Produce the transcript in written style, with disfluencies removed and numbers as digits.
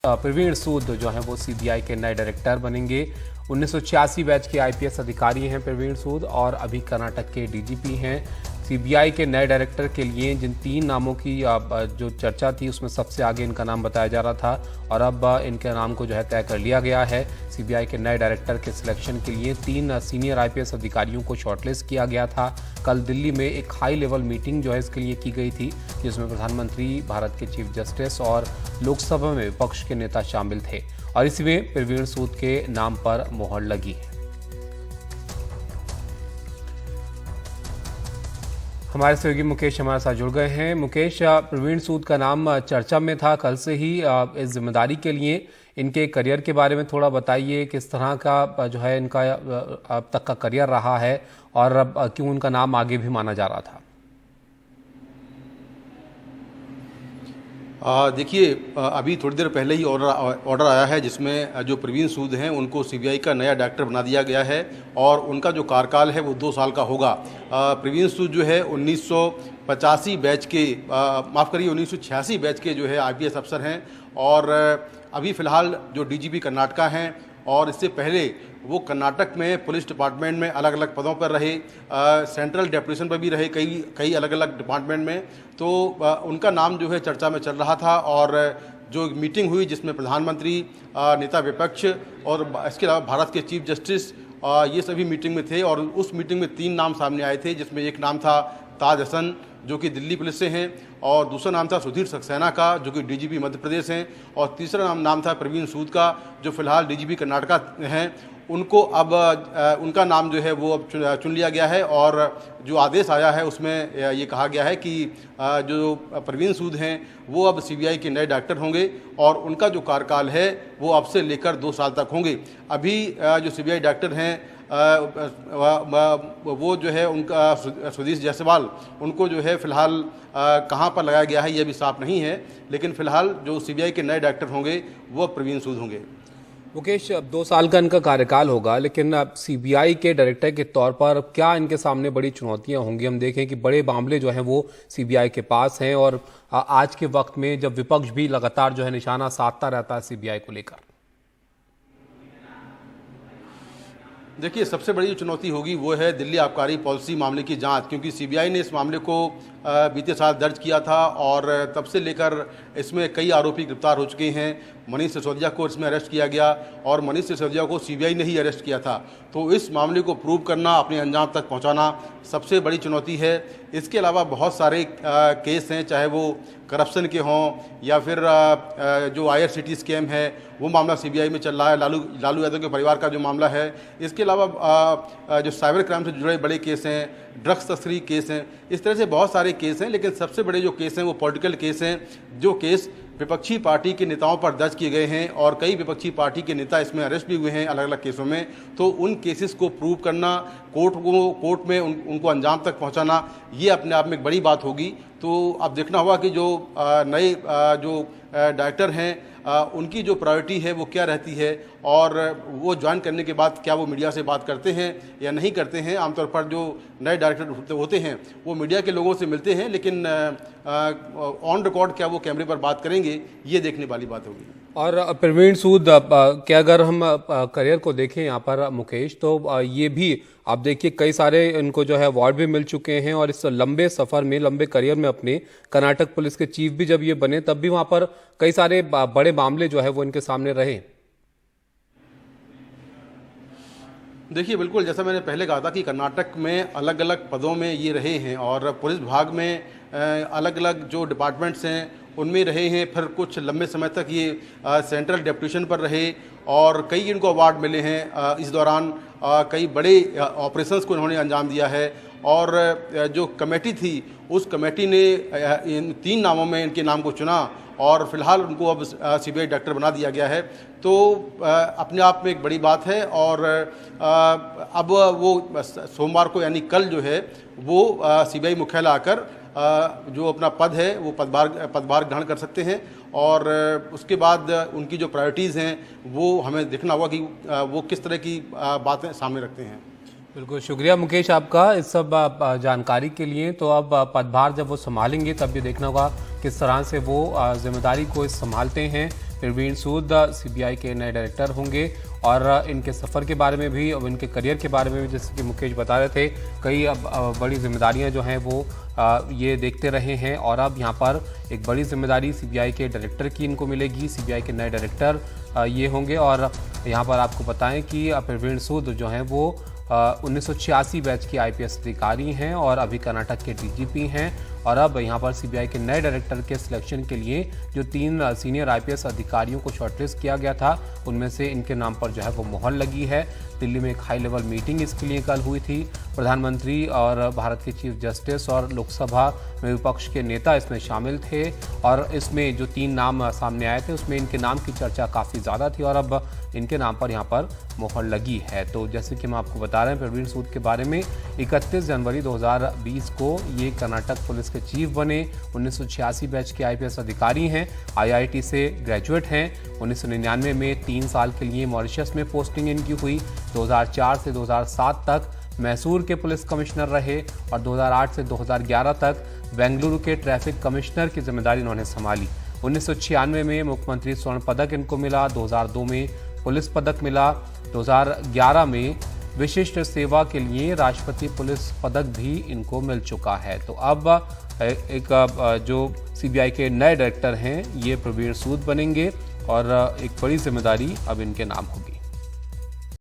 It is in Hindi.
प्रवीण सूद जो है वो सीबीआई के नए डायरेक्टर बनेंगे। 1986 बैच के आईपीएस अधिकारी हैं प्रवीण सूद और अभी कर्नाटक के डीजीपी हैं। सीबीआई के नए डायरेक्टर के लिए जिन 3 नामों की जो चर्चा थी उसमें सबसे आगे इनका नाम बताया जा रहा था और अब इनके नाम को जो है तय कर लिया गया है। सीबीआई के नए डायरेक्टर के सिलेक्शन के लिए 3 सीनियर आईपीएस अधिकारियों को शॉर्टलिस्ट किया गया था। कल दिल्ली में एक हाई लेवल मीटिंग जो है इसके लिए की गई थी, जिसमें प्रधानमंत्री, भारत के चीफ जस्टिस और लोकसभा में विपक्ष के नेता शामिल थे और इसी में प्रवीण सूद के नाम पर मोहर लगी है। हमारे सहयोगी मुकेश हमारे साथ जुड़ गए हैं। मुकेश, प्रवीण सूद का नाम चर्चा में था कल से ही। इस जिम्मेदारी के लिए इनके करियर के बारे में थोड़ा बताइए, किस तरह का जो है इनका अब तक का करियर रहा है और अब क्यों उनका नाम आगे भी माना जा रहा था? देखिए, अभी थोड़ी देर पहले ही ऑर्डर आया है जिसमें जो प्रवीण सूद हैं उनको सीबीआई का नया डायरेक्टर बना दिया गया है और उनका जो कार्यकाल है वो 2 साल का होगा। प्रवीण सूद जो है 1985 बैच के माफ़ करिए 1986 बैच के जो है आईपीएस अफसर हैं और अभी फ़िलहाल जो डीजीपी कर्नाटक हैं और इससे पहले वो कर्नाटक में पुलिस डिपार्टमेंट में अलग अलग पदों पर रहे, सेंट्रल डेपुटेशन पर भी रहे कई अलग अलग डिपार्टमेंट में। तो उनका नाम जो है चर्चा में चल रहा था और जो मीटिंग हुई जिसमें प्रधानमंत्री, नेता विपक्ष और इसके अलावा भारत के चीफ जस्टिस ये सभी मीटिंग में थे और उस मीटिंग में 3 नाम सामने आए थे, जिसमें एक नाम था ताज हसन जो कि दिल्ली पुलिस से हैं और दूसरा नाम था सुधीर सक्सेना का जो कि डीजीपी मध्य प्रदेश हैं और तीसरा नाम था प्रवीण सूद का जो फिलहाल डीजीपी कर्नाटक हैं। उनको अब उनका नाम जो है वो अब चुन लिया गया है और जो आदेश आया है उसमें ये कहा गया है कि जो प्रवीण सूद हैं वो अब सीबीआई के नए डायरेक्टर होंगे और उनका जो कार्यकाल है वो अब से लेकर 2 साल तक होंगे। अभी जो सीबीआई डायरेक्टर हैं वो जो है उनका सुधीर जायसवाल, उनको जो है फ़िलहाल कहाँ पर लगाया गया है ये भी साफ नहीं है, लेकिन फ़िलहाल जो सीबीआई के नए डायरेक्टर होंगे वो प्रवीण सूद होंगे। मुकेश, अब 2 साल का इनका कार्यकाल होगा, लेकिन अब सीबीआई के डायरेक्टर के तौर पर क्या इनके सामने बड़ी चुनौतियां होंगी? हम देखें कि बड़े मामले जो हैं वो सीबीआई के पास हैं और आज के वक्त में जब विपक्ष भी लगातार जो है निशाना साधता रहता है सीबीआई को लेकर। देखिए, सबसे बड़ी जो चुनौती होगी वो है दिल्ली आबकारी पॉलिसी मामले की जांच, क्योंकि सीबीआई ने इस मामले को बीते साल दर्ज किया था और तब से लेकर इसमें कई आरोपी गिरफ्तार हो चुके हैं। मनीष सिसोदिया को इसमें अरेस्ट किया गया और मनीष सिसोदिया को सीबीआई ने ही अरेस्ट किया था। तो इस मामले को प्रूव करना, अपने अंजाम तक पहुंचाना सबसे बड़ी चुनौती है। इसके अलावा बहुत सारे केस हैं, चाहे वो करप्शन के हों या फिर जो IRCTC स्कैम है वो मामला सीबीआई में चल रहा है, लालू यादव के परिवार का जो मामला है। इसके अलावा जो साइबर क्राइम से जुड़े बड़े केस हैं, ड्रग्स तस्करी केस हैं, इस तरह से बहुत सारे केस हैं, लेकिन सबसे बड़े जो केस हैं वो पॉलिटिकल केस हैं, जो केस विपक्षी पार्टी के नेताओं पर दर्ज किए गए हैं और कई विपक्षी पार्टी के नेता इसमें अरेस्ट भी हुए हैं अलग अलग केसों में। तो उन केसेस को प्रूव करना, कोर्ट में उनको अंजाम तक पहुंचाना, ये अपने आप में एक बड़ी बात होगी। तो अब देखना होगा कि जो नए जो डायरेक्टर हैं उनकी जो प्रायोरिटी है वो क्या रहती है और वो ज्वाइन करने के बाद क्या वो मीडिया से बात करते हैं या नहीं करते हैं। आमतौर पर जो नए डायरेक्टर होते हैं वो मीडिया के लोगों से मिलते हैं, लेकिन ऑन रिकॉर्ड क्या वो कैमरे पर बात करेंगे, ये देखने वाली बात होगी। और प्रवीण सूद के अगर हम करियर को देखें यहाँ पर मुकेश, तो ये भी आप देखिए कई सारे इनको जो है अवार्ड भी मिल चुके हैं और इस लंबे सफर में, लंबे करियर में अपने कर्नाटक पुलिस के चीफ भी जब ये बने तब भी वहां पर कई सारे बड़े मामले जो है वो इनके सामने रहे। देखिए, बिल्कुल जैसा मैंने पहले कहा था कि कर्नाटक में अलग अलग पदों में ये रहे हैं और पुलिस विभाग में अलग अलग जो डिपार्टमेंट्स हैं उनमें रहे हैं। फिर कुछ लंबे समय तक ये सेंट्रल डेपुटेशन पर रहे और कई इनको अवार्ड मिले हैं। इस दौरान कई बड़े ऑपरेशंस को इन्होंने अंजाम दिया है और जो कमेटी थी उस कमेटी ने इन 3 नामों में इनके नाम को चुना और फिलहाल उनको अब सीबीआई डायरेक्टर बना दिया गया है। तो अपने आप में एक बड़ी बात है और अब वो सोमवार को यानी कल जो है वो सीबीआई मुख्यालय आकर जो अपना पद है वो पदभार ग्रहण कर सकते हैं और उसके बाद उनकी जो प्रायोरिटीज़ हैं वो हमें देखना होगा कि वो किस तरह की बातें सामने रखते हैं। बिल्कुल, शुक्रिया मुकेश आपका इस सब जानकारी के लिए। तो अब पदभार जब वो संभालेंगे तब ये देखना होगा किस तरह से वो जिम्मेदारी को संभालते हैं। प्रवीण सूद सीबीआई के नए डायरेक्टर होंगे और इनके सफ़र के बारे में भी और इनके करियर के बारे में भी, जैसे कि मुकेश बता रहे थे, कई बड़ी जिम्मेदारियां जो हैं वो ये देखते रहे हैं और अब यहाँ पर एक बड़ी जिम्मेदारी सीबीआई के डायरेक्टर की इनको मिलेगी। सीबीआई के नए डायरेक्टर ये होंगे और यहाँ पर आपको बताएं कि प्रवीण सूद जो हैं वो 1986 बैच के आईपीएस अधिकारी हैं और अभी कर्नाटक के डीजीपी हैं और अब यहाँ पर सीबीआई के नए डायरेक्टर के सिलेक्शन के लिए जो 3 सीनियर आईपीएस अधिकारियों को शॉर्टलिस्ट किया गया था, उनमें से इनके नाम पर जो है वो मोहर लगी है। दिल्ली में एक हाई लेवल मीटिंग इसके लिए कल हुई थी। प्रधानमंत्री और भारत के चीफ जस्टिस और लोकसभा में विपक्ष के नेता इसमें शामिल थे और इसमें जो 3 नाम सामने आए थे उसमें इनके नाम की चर्चा काफ़ी ज़्यादा थी और अब इनके नाम पर यहाँ पर मोहर लगी है। तो जैसे कि हम आपको बता रहे हैं, प्रवीण सूद के बारे में 31 जनवरी 2020 को ये कर्नाटक पुलिस के चीफ बने। 1986 बैच के आईपीएस अधिकारी हैं, आईआईटी से ग्रेजुएट हैं। 1999 में 3 साल के लिए मॉरिशस में पोस्टिंग इनकी हुई। 2004 से 2007 तक मैसूर के पुलिस कमिश्नर रहे और 2008 से 2011 तक बेंगलुरु के ट्रैफिक कमिश्नर की जिम्मेदारी इन्होंने संभाली। 1996 में मुख्यमंत्री स्वर्ण पदक इनको मिला, 2002 में पुलिस पदक मिला, 2011 में विशिष्ट सेवा के लिए राष्ट्रपति पुलिस पदक भी इनको मिल चुका है। तो अब एक जो सीबीआई के नए डायरेक्टर हैं ये प्रवीण सूद बनेंगे और एक बड़ी जिम्मेदारी अब इनके नाम होगी।